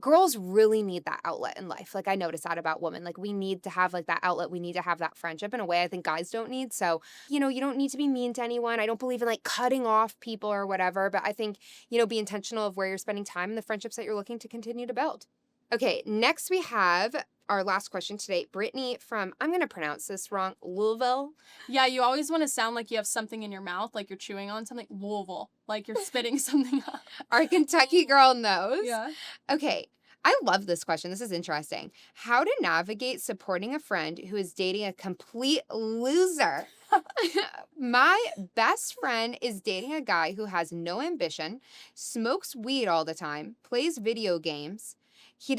B: girls really need that outlet in life. Like I notice that about women. Like we need to have like that outlet. We need to have that friendship in a way I think guys don't need. So, you don't need to be mean to anyone. I don't believe in like cutting off people or whatever, but I think, be intentional of where you're spending time and the friendships that you're looking to continue to build. Okay, next we have our last question today. Brittany from, I'm going to pronounce this wrong, Louisville.
A: Yeah, you always want to sound like you have something in your mouth, like you're chewing on something. Louisville, like you're spitting something up.
B: Our Kentucky girl knows.
A: Yeah.
B: Okay, I love this question. This is interesting. How to navigate supporting a friend who is dating a complete loser. My best friend is dating a guy who has no ambition, smokes weed all the time, plays video games. He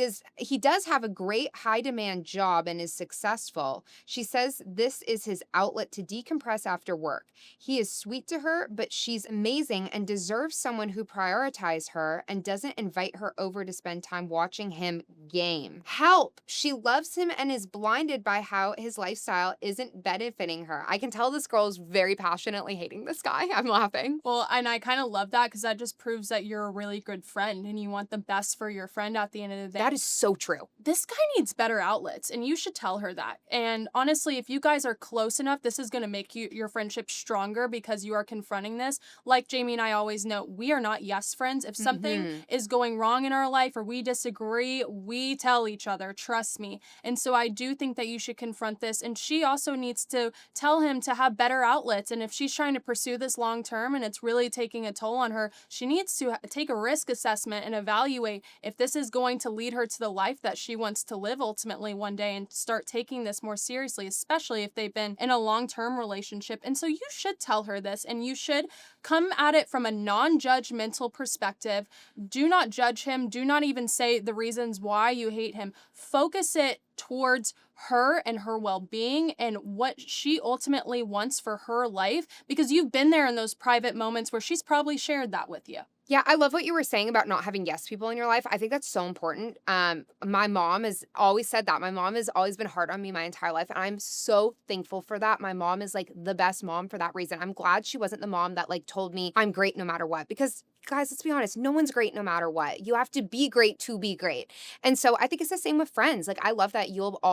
B: does have a great high demand job and is successful. She says this is his outlet to decompress after work. He is sweet to her, but she's amazing and deserves someone who prioritizes her and doesn't invite her over to spend time watching him game. Help! She loves him and is blinded by how his lifestyle isn't benefiting her. I can tell this girl is very passionately hating this guy. I'm laughing.
A: Well, and I kind of love that because that just proves that you're a really good friend and you want the best for your friend at the end of the day.
B: That is so true.
A: This guy needs better outlets, and you should tell her that. And honestly, if you guys are close enough, this is going to make your friendship stronger because you are confronting this. Like Jamie and I always know, we are not yes friends. If something is going wrong in our life or we disagree, we tell each other, trust me. And so I do think that you should confront this. And she also needs to tell him to have better outlets. And if she's trying to pursue this long term and it's really taking a toll on her, she needs to take a risk assessment and evaluate if this is going to lead her to the life that she wants to live ultimately one day and start taking this more seriously, especially if they've been in a long-term relationship. And so you should tell her this, and you should come at it from a non-judgmental perspective. Do not judge him. Do not even say the reasons why you hate him. Focus it towards her and her well-being and what she ultimately wants for her life, because you've been there in those private moments where she's probably shared that with you.
B: Yeah, I love what you were saying about not having yes people in your life. I think that's so important. My mom has always said that. My mom has always been hard on me my entire life, and I'm so thankful for that. My mom is like the best mom for that reason. I'm glad she wasn't the mom that like told me I'm great no matter what, because guys, let's be honest, no one's great no matter what. You have to be great to be great. And so I think it's the same with friends. Like I love that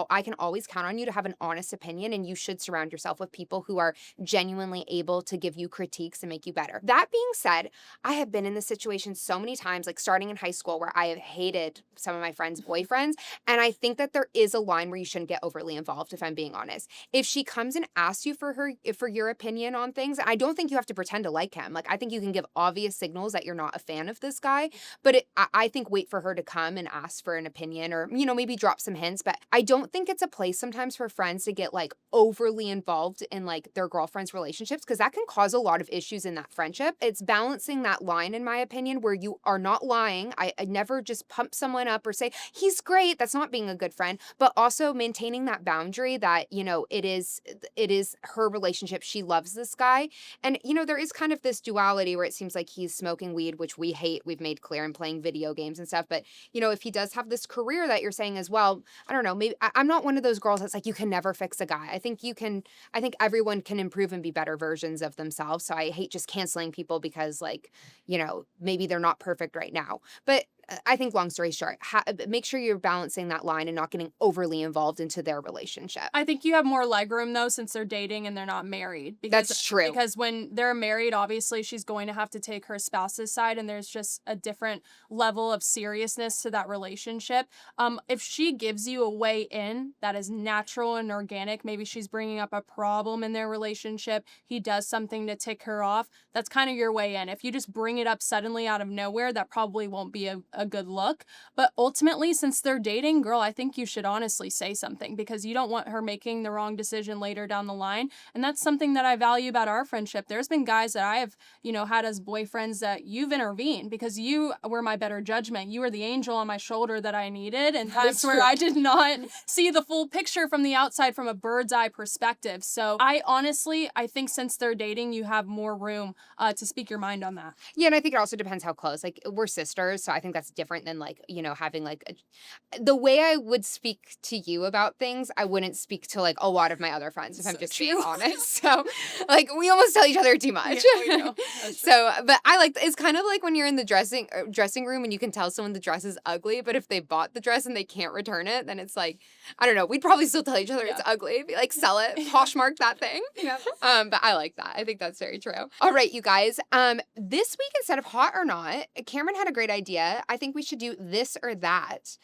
B: I can always count on you to have an honest opinion, and you should surround yourself with people who are genuinely able to give you critiques and make you better. That being said, I have been in this situation so many times, like starting in high school, where I have hated some of my friends' boyfriends. And I think that there is a line where you shouldn't get overly involved, if I'm being honest. If she comes and asks you for your opinion on things, I don't think you have to pretend to like him. Like I think you can give obvious signals that you're not a fan of this guy, but I think wait for her to come and ask for an opinion, or, maybe drop some hints. But I don't think it's a place sometimes for friends to get like overly involved in like their girlfriends' relationships, because that can cause a lot of issues in that friendship. It's balancing that line, in my opinion, where you are not lying. I never just pump someone up or say, he's great. That's not being a good friend, but also maintaining that boundary that, it is her relationship. She loves this guy. And, there is kind of this duality where it seems like he's smoking weed, which we hate. We've made clear, and playing video games and stuff. But, if he does have this career that you're saying as well, I don't know, maybe I'm not one of those girls that's like, you can never fix a guy. I think everyone can improve and be better versions of themselves. So I hate just canceling people because like, maybe they're not perfect right now. But I think long story short, make sure you're balancing that line and not getting overly involved into their relationship.
A: I think you have more legroom though, since they're dating and they're not married.
B: That's true.
A: Because when they're married, obviously she's going to have to take her spouse's side, and there's just a different level of seriousness to that relationship. If she gives you a way in that is natural and organic, maybe she's bringing up a problem in their relationship, he does something to tick her off, that's kind of your way in. If you just bring it up suddenly out of nowhere, that probably won't be a good look. But ultimately, since they're dating, girl, I think you should honestly say something, because you don't want her making the wrong decision later down the line. And that's something that I value about our friendship. There's been guys that I have, had as boyfriends that you've intervened because you were my better judgment. You were the angel on my shoulder that I needed, and times where I did not see the full picture from the outside from a bird's eye perspective. So I think since they're dating, you have more room to speak your mind on that.
B: Yeah, and I think it also depends how close. Like we're sisters, so I think that's that's different than like, you know, having like the way I would speak to you about things, I wouldn't speak to like a lot of my other friends, if I'm just being honest. So like we almost tell each other too much.
A: Yeah, we do.
B: So, but I like, it's kind of like when you're in the dressing room and you can tell someone the dress is ugly, but if they bought the dress and they can't return it, then it's like, I don't know, we'd probably still tell each other it's ugly. Be like, sell it, Poshmark that thing.
A: Yeah.
B: But I like that. I think that's very true. All right, you guys. This week, instead of hot or not, Cameron had a great idea. I think we should do this or that.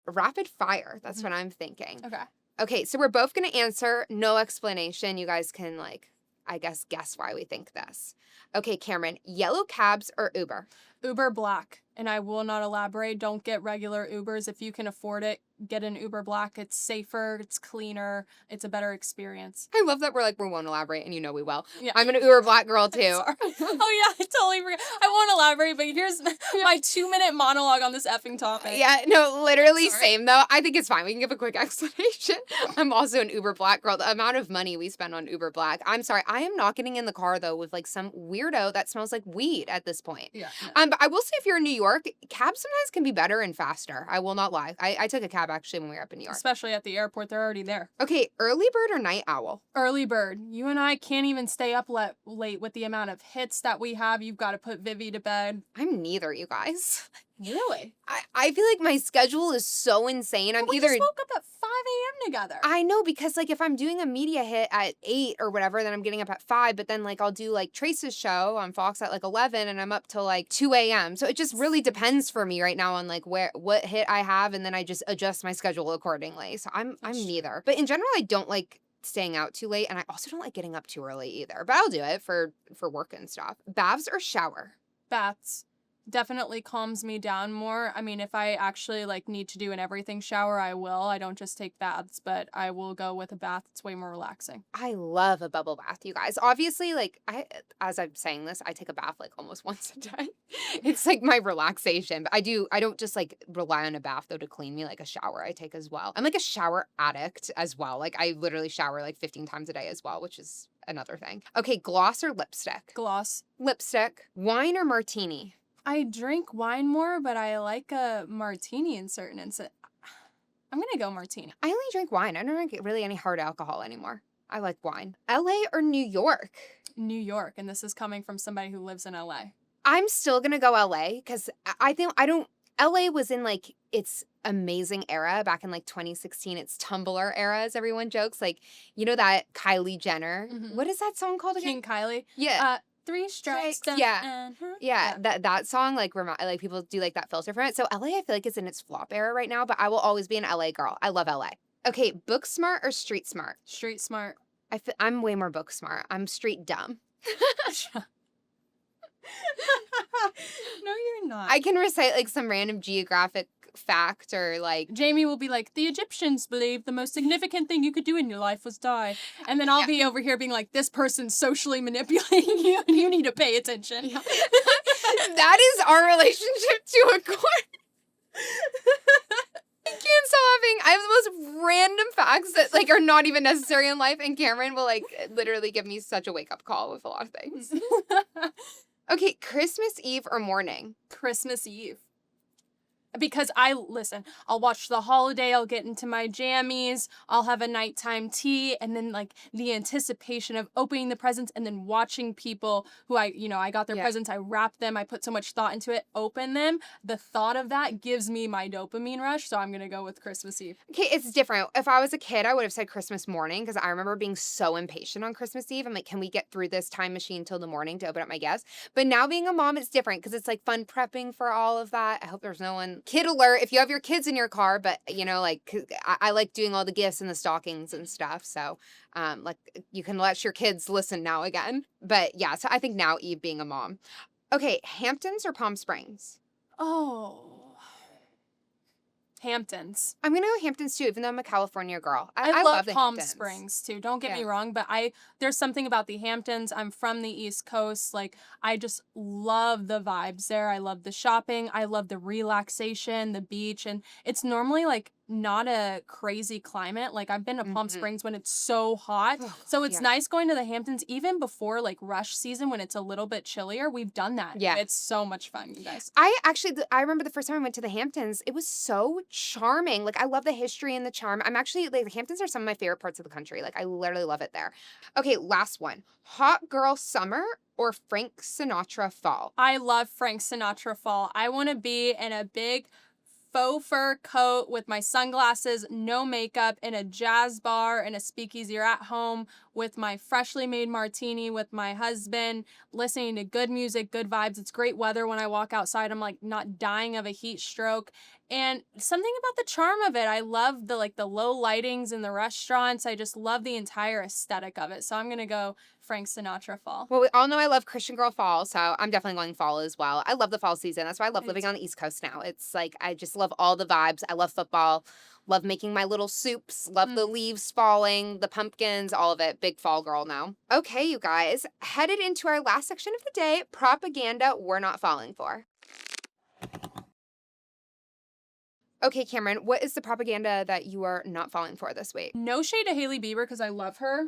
B: Rapid fire. That's what I'm thinking.
A: Okay.
B: Okay, so we're both going to answer, no explanation. You guys can, like, I guess why we think this. Okay, Cameron, yellow cabs or Uber?
A: Uber Black. And I will not elaborate. Don't get regular Ubers. If you can afford it, get an Uber Black. It's safer, it's cleaner, it's a better experience.
B: I love that we won't elaborate, and you know we will.
A: Yeah.
B: I'm an Uber Black girl, too.
A: Oh, yeah, I totally forgot. I won't elaborate, but here's my 2-minute monologue on this effing topic.
B: Yeah, no, literally same, though. I think it's fine. We can give a quick explanation. I'm also an Uber Black girl. The amount of money we spend on Uber Black. I'm sorry. I am not getting in the car, though, with, like, some weirdo that smells like weed at this point.
A: Yeah.
B: But I will say if you're in New York, cabs sometimes can be better and faster. I will not lie. I took a cab, actually, when we were up in New York.
A: Especially at the airport, they're already there.
B: Okay, early bird or night owl?
A: Early bird. You and I can't even stay up late with the amount of hits that we have. You've got to put Vivi to bed.
B: I'm neither, you guys.
A: Really?
B: I feel like my schedule is so insane. I'm
A: We
B: either...
A: just woke up at 5 a.m. together.
B: I know, because like if I'm doing a media hit at 8 or whatever, then I'm getting up at 5, but then like I'll do like Trace's show on Fox at like 11 and I'm up till like 2 a.m. So it just really depends for me right now on like what hit I have, and then I just adjust my schedule accordingly. So I'm neither. But in general, I don't like staying out too late, and I also don't like getting up too early either. But I'll do it for work and stuff. Baths or shower?
A: Baths. Definitely calms me down more. I mean, if I actually like need to do an everything shower, I will. I don't just take baths, but I will go with a bath. It's way more relaxing.
B: I love a bubble bath, you guys. Obviously, like as I'm saying this, I take a bath like almost once a day. It's like my relaxation. But I don't just like rely on a bath though to clean me. Like a shower I take as well. I'm like a shower addict as well. Like I literally shower like 15 times a day as well, which is another thing. Okay, gloss or lipstick?
A: Gloss.
B: Lipstick. Wine or martini?
A: I drink wine more, but I like a martini in certain instances. I'm gonna go martini.
B: I only drink wine. I don't drink really any hard alcohol anymore. I like wine. LA or New York?
A: New York, and this is coming from somebody who lives in LA.
B: I'm still gonna go LA because LA was in like its amazing era back in like 2016. It's Tumblr era, as everyone jokes. Like, you know that Kylie Jenner?
A: Mhm.
B: What is that song called again?
A: King Kylie.
B: Yeah.
A: 3 strikes.
B: Yeah. Yeah, that song like like people do like that filter from it. So LA, I feel like is in its flop era right now, but I will always be an LA girl. I love LA. Okay, book smart or street smart?
A: Street smart.
B: I'm way more book smart. I'm street dumb.
A: No, you're not.
B: I can recite like some random geographic fact or like
A: Jamie will be like, the Egyptians believed the most significant thing you could do in your life was die. And then I'll be over here being like, this person's socially manipulating you and you need to pay attention.
B: that is our relationship to a core. I can't stop laughing. I have the most random facts that like are not even necessary in life, and Cameron will like literally give me such a wake-up call with a lot of things. Okay, Christmas Eve or morning?
A: Christmas Eve. Because I'll watch The Holiday, I'll get into my jammies, I'll have a nighttime tea, and then like the anticipation of opening the presents and then watching people who I got their presents, I wrap them, I put so much thought into it, open them. The thought of that gives me my dopamine rush, so I'm gonna go with Christmas Eve.
B: Okay, it's different. If I was a kid, I would have said Christmas morning because I remember being so impatient on Christmas Eve. I'm like, can we get through this time machine till the morning to open up my gifts? But now being a mom, it's different because it's like fun prepping for all of that. I hope there's no one. Kid alert if you have your kids in your car, but you know, like I like doing all the gifts and the stockings and stuff. So like you can let your kids listen now again. But yeah, so I think now Eve being a mom. Okay, Hamptons or Palm Springs?
A: Oh. Hamptons.
B: I'm gonna go Hamptons too, even though I'm a California girl.
A: I love
B: the
A: Palm
B: Hamptons.
A: Springs too. Don't get me wrong, but there's something about the Hamptons. I'm from the East Coast. Like I just love the vibes there. I love the shopping. I love the relaxation, the beach, and it's normally like not a crazy climate. Like I've been to Palm
B: Mhm.
A: Springs when it's so hot.
B: Ugh,
A: So it's
B: yeah.
A: nice going to the Hamptons even before like rush season when it's a little bit chillier. We've done that.
B: Yeah.
A: It's so much fun, you guys.
B: I remember the first time I went to the Hamptons, it was so charming. Like I love the history and the charm. I'm actually like the Hamptons are some of my favorite parts of the country. Like I literally love it there. Okay, last one. Hot girl summer or Frank Sinatra fall?
A: I love Frank Sinatra fall. I want to be in a big faux fur coat with my sunglasses, no makeup, in a jazz bar, in a speakeasy, or at home with my freshly made martini with my husband, listening to good music, good vibes. It's great weather when I walk outside. I'm like not dying of a heat stroke. And something about the charm of it. I love the low lightings in the restaurants. I just love the entire aesthetic of it. So I'm gonna go Frank Sinatra fall.
B: Well, we all know I love Christian Girl fall, so I'm definitely going fall as well. I love the fall season. That's why I love living on the East Coast now. It's like I just love all the vibes. I love football, love making my little soups, love the leaves falling, the pumpkins, all of it. Big fall girl now. Okay, you guys, headed into our last section of the day, propaganda we're not falling for. Okay, Cameron, what is the propaganda that you are not falling for this week?
A: No shade to Hailey Bieber because I love her.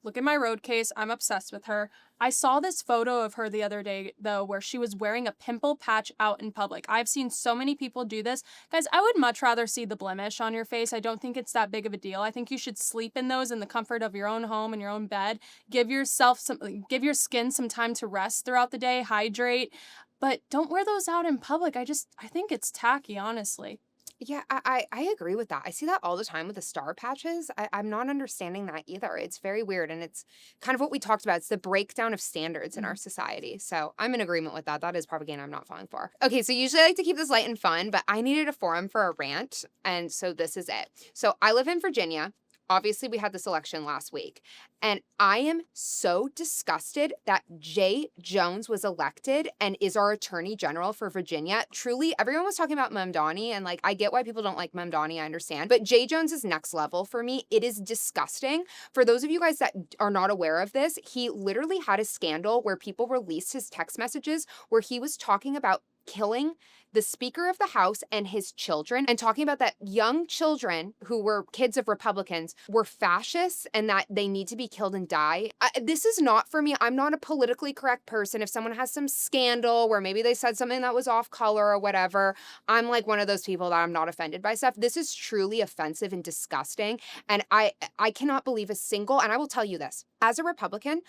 A: Look at my road case. I'm obsessed with her. I saw this photo of her the other day, though, where she was wearing a pimple patch out in public. I've seen so many people do this. Guys, I would much rather see the blemish on your face. I don't think it's that big of a deal. I think you should sleep in those in the comfort of your own home and your own bed. Give your skin some time to rest throughout the day, hydrate, but don't wear those out in public. I think it's tacky, honestly.
B: Yeah, I agree with that. I see that all the time with the star patches. I'm not understanding that either. It's very weird. And it's kind of what we talked about. It's the breakdown of standards in our society. So I'm in agreement with that. That is propaganda I'm not falling for. Okay, so usually I like to keep this light and fun, but I needed a forum for a rant. And so this is it. So I live in Virginia. Obviously, we had this election last week, and I am so disgusted that Jay Jones was elected and is our attorney general for Virginia. Truly, everyone was talking about Mamdani, and like, I get why people don't like Mamdani, I understand, but Jay Jones is next level for me. It is disgusting. For those of you guys that are not aware of this, he literally had a scandal where people released his text messages where he was talking about killing the Speaker of the House and his children, and talking about that young children who were kids of Republicans were fascists and that they need to be killed and die. This is not for me. I'm not a politically correct person. If someone has some scandal where maybe they said something that was off color or whatever, I'm like one of those people that I'm not offended by stuff. This is truly offensive and disgusting. And I cannot believe a single, and I will tell you this, as a Republican,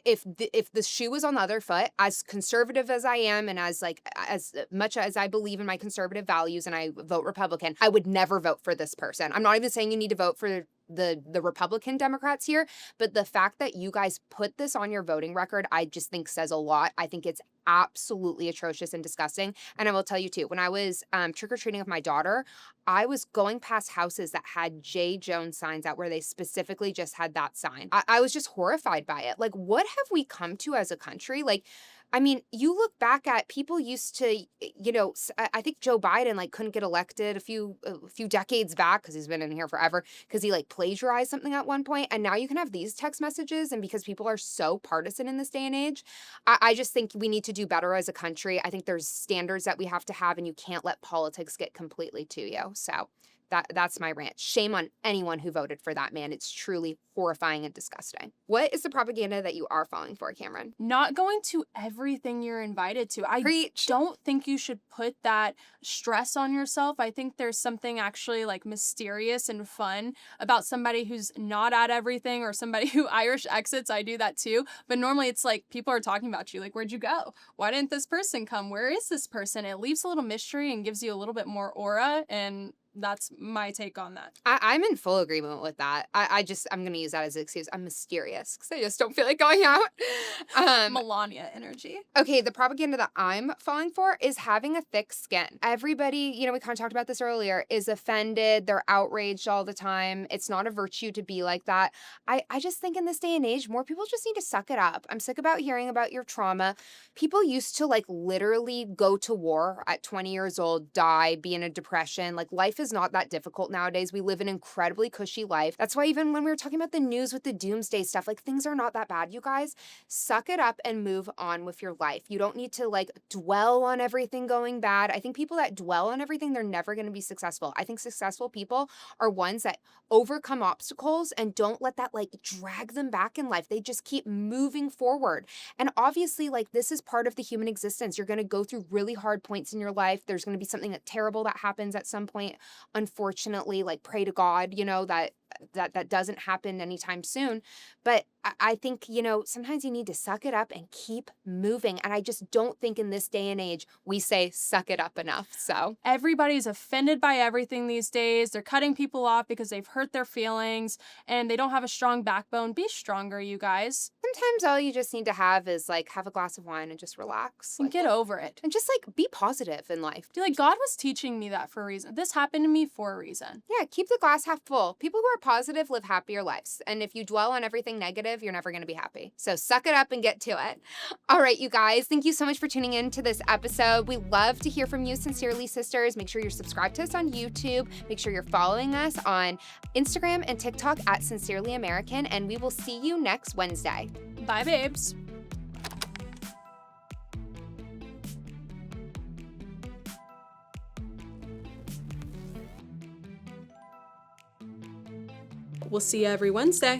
B: if the shoe was on the other foot, as conservative as I am and as much as I believe in my conservative values and I vote Republican, I would never vote for this person. I'm not even saying you need to vote for the Republican Democrats here, but the fact that you guys put this on your voting record, I just think says a lot. I think it's absolutely atrocious and disgusting. And I will tell you too, when I was trick-or-treating with my daughter, I was going past houses that had J. Jones signs out where they specifically just had that sign. I was just horrified by it. Like, what have we come to as a country? Like, I mean, you look back at people used to, I think Joe Biden like couldn't get elected a few decades back because he's been in here forever because he like plagiarized something at one point. And now you can have these text messages. And because people are so partisan in this day and age, I just think we need to do better as a country. I think there's standards that we have to have and you can't let politics get completely to you. So that's my rant. Shame on anyone who voted for that man. It's truly horrifying and disgusting. What is the propaganda that you are falling for, Cameron?
A: Not going to everything you're invited to. I
B: Preach.
A: don't think you should put that stress on yourself. I think there's something actually like mysterious and fun about somebody who's not at everything or somebody who Irish exits. I do that too. But normally it's like people are talking about you. Like, where'd you go? Why didn't this person come? Where is this person? It leaves a little mystery and gives you a little bit more aura, and that's my take on that.
B: I'm in full agreement with that. I'm going to use that as an excuse. I'm mysterious because I just don't feel like going out.
A: Melania energy.
B: Okay, the propaganda that I'm falling for is having a thick skin. Everybody, we kind of talked about this earlier, is offended. They're outraged all the time. It's not a virtue to be like that. I just think in this day and age, more people just need to suck it up. I'm sick about hearing about your trauma. People used to like literally go to war at 20 years old, die, be in a depression. Like life is is not that difficult nowadays. We live an incredibly cushy life. That's why even when we were talking about the news with the doomsday stuff, like things are not that bad, you guys. Suck it up and move on with your life. You don't need to like dwell on everything going bad. I think people that dwell on everything, they're never going to be successful. I think successful people are ones that overcome obstacles and don't let that like drag them back in life. They just keep moving forward. And obviously, like this is part of the human existence. You're going to go through really hard points in your life. There's going to be something that terrible that happens at some point. Unfortunately, like pray to God, you know, that doesn't happen anytime soon. But I think, you know, sometimes you need to suck it up and keep moving. And I just don't think in this day and age, we say suck it up enough. So
A: Everybody's offended by everything these days. They're cutting people off because they've hurt their feelings and they don't have a strong backbone. Be stronger, you guys.
B: sometimes all you just need to have is like have a glass of wine and just relax.
A: And
B: Like,
A: get over it.
B: and just like be positive in life.
A: Dude, like God was teaching me that for a reason. This happened to me for a reason.
B: Yeah, keep the glass half full. People who are positive live happier lives. And if you dwell on everything negative, you're never going to be happy. So suck it up and get to it. All right, you guys, thank you so much for tuning in to this episode. We love to hear from you, Sincerely Sisters. Make sure you're subscribed to us on YouTube. Make sure you're following us on Instagram and TikTok at Sincerely American. And we will see you next Wednesday.
A: Bye, babes. We'll see you every Wednesday.